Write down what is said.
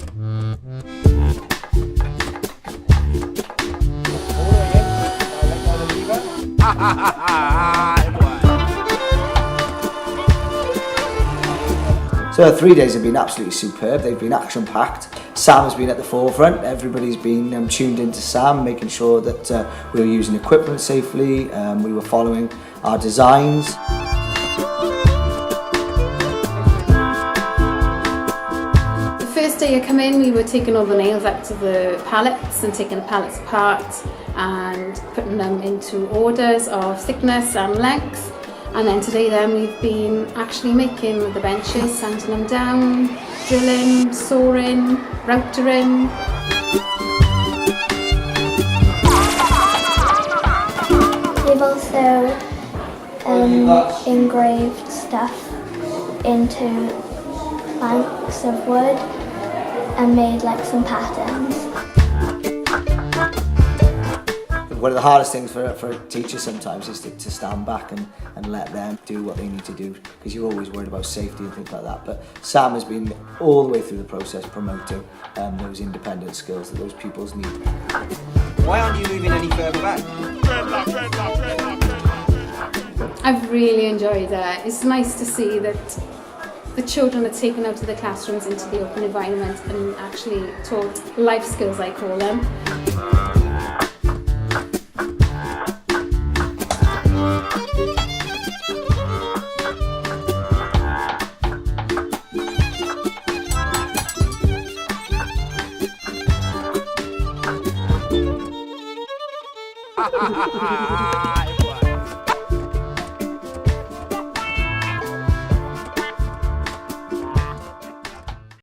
So the 3 days have been absolutely superb. They've been action-packed. Sam has been at the forefront. Everybody's been tuned into Sam, making sure that we were using equipment safely, we were following our designs. The first day I come in, we were taking all the nails out of the pallets and taking the pallets apart and putting them into orders of thickness and length. And then today we've been actually making the benches, sanding them down, drilling, sawing, routering. We've also engraved stuff into planks of wood and made like some patterns. One of the hardest things for a teacher sometimes is to stand back and let them do what they need to do, because you're always worried about safety and things like that. But Sam has been all the way through the process promoting those independent skills that those pupils need. Why aren't you moving any further back? I've really enjoyed it. It's nice to see that the children are taken out of the classrooms into the open environment and actually taught life skills, I call them. Ha ha ha ha!